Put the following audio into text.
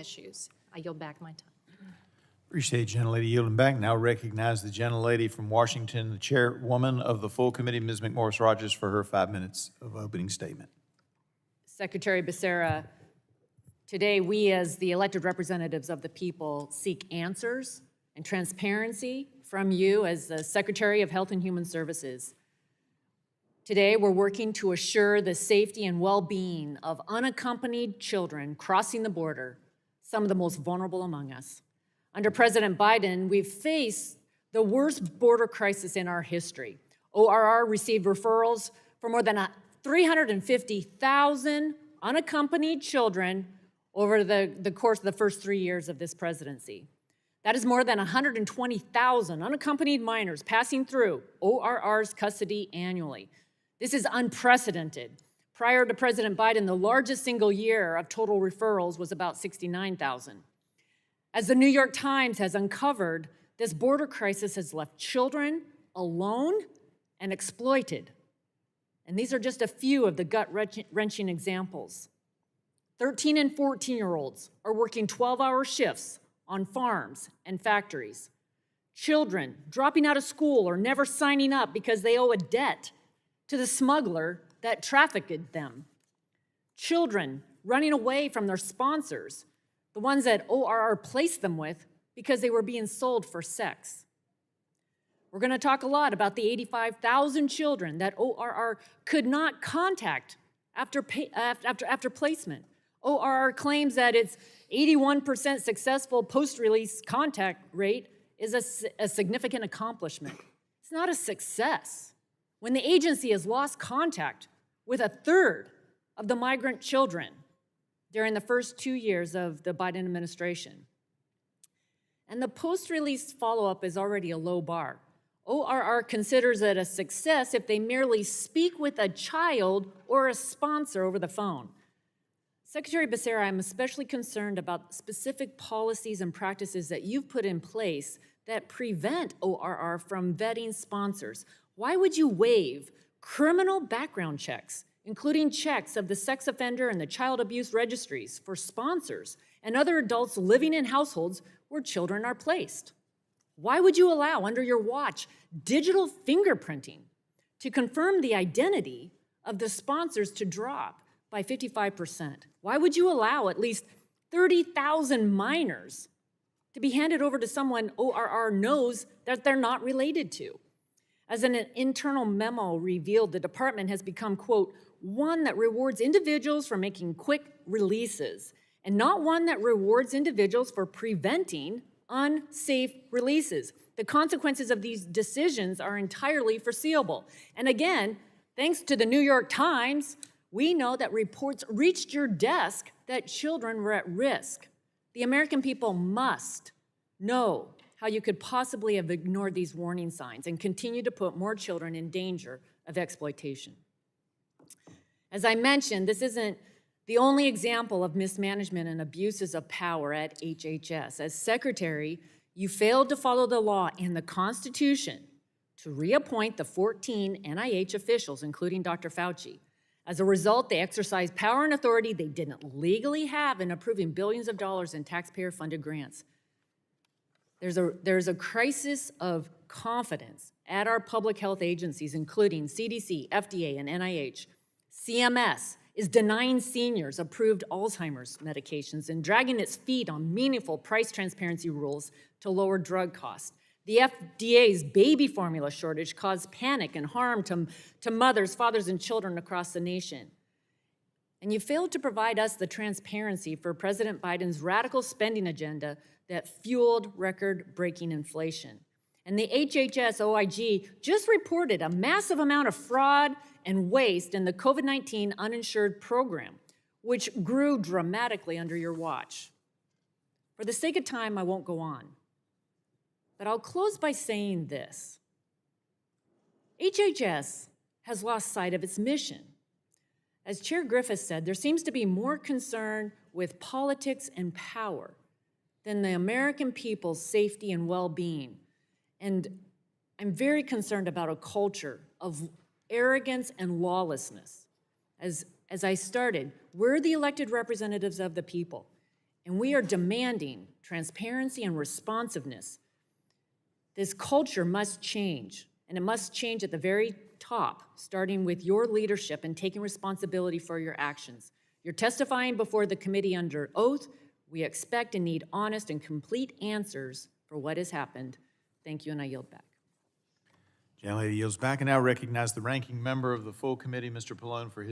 issues. I yield back my time. Appreciate gentlelady yielding back. Now recognize the gentlelady from Washington, the chairwoman of the full committee, Ms. McMorris Rodgers, for her 5 minutes of opening statement. Secretary Becerra, today we as the elected representatives of the people seek answers and transparency from you as the Secretary of Health and Human Services. Today we're working to assure the safety and well-being of unaccompanied children crossing the border, some of the most vulnerable among us. Under President Biden, we've faced the worst border crisis in our history. ORR received referrals for more than 350,000 unaccompanied children over the course of the first 3 years of this presidency. That is more than 120,000 unaccompanied minors passing through ORR's custody annually. This is unprecedented. Prior to President Biden, the largest single year of total referrals was about 69,000. As the New York Times has uncovered, this border crisis has left children alone and exploited. And these are just a few of the gut-wrenching examples. 13 and 14-year-olds are working 12-hour shifts on farms and factories. Children dropping out of school or never signing up because they owe a debt to the smuggler that trafficked them. Children running away from their sponsors, the ones that ORR placed them with because they were being sold for sex. We're going to talk a lot about the 85,000 children that ORR could not contact after placement. ORR claims that its 81% successful post-release contact rate is a significant accomplishment. It's not a success. When the agency has lost contact with a third of the migrant children during the first 2 years of the Biden administration. And the post-release follow-up is already a low bar. ORR considers it a success if they merely speak with a child or a sponsor over the phone. Secretary Becerra, I'm especially concerned about specific policies and practices that you've put in place that prevent ORR from vetting sponsors. Why would you waive criminal background checks, including checks of the sex offender and the child abuse registries for sponsors and other adults living in households where children are placed? Why would you allow, under your watch, digital fingerprinting to confirm the identity of the sponsors to drop by 55%? Why would you allow at least 30,000 minors to be handed over to someone ORR knows that they're not related to? As an internal memo revealed, the department has become, quote, one that rewards individuals for making quick releases and not one that rewards individuals for preventing unsafe releases. The consequences of these decisions are entirely foreseeable. And again, thanks to the New York Times, we know that reports reached your desk that children were at risk. The American people must know how you could possibly have ignored these warning signs and continue to put more children in danger of exploitation. As I mentioned, this isn't the only example of mismanagement and abuses of power at HHS. As secretary, you failed to follow the law and the Constitution to reappoint the 14 NIH officials, including Dr. Fauci. As a result, they exercised power and authority they didn't legally have in approving billions of dollars in taxpayer-funded grants. There's a crisis of confidence at our public health agencies, including CDC, FDA, and NIH. CMS is denying seniors approved Alzheimer's medications and dragging its feet on meaningful price transparency rules to lower drug costs. The FDA's baby formula shortage caused panic and harm to mothers, fathers, and children across the nation. And you failed to provide us the transparency for President Biden's radical spending agenda that fueled record-breaking inflation. And the HHS OIG just reported a massive amount of fraud and waste in the COVID-19 uninsured program, which grew dramatically under your watch. For the sake of time, I won't go on. But I'll close by saying this. HHS has lost sight of its mission. As Chair Griffith said, there seems to be more concern with politics and power than the American people's safety and well-being. And I'm very concerned about a culture of arrogance and lawlessness. As I started, we're the elected representatives of the people. And we are demanding transparency and responsiveness. This culture must change, and it must change at the very top, starting with your leadership and taking responsibility for your actions. You're testifying before the committee under oath. We expect and need honest and complete answers for what has happened. Thank you, and I yield back. Gentlelady yields back and now recognize the ranking member of the full committee, Mr. Pallone, for his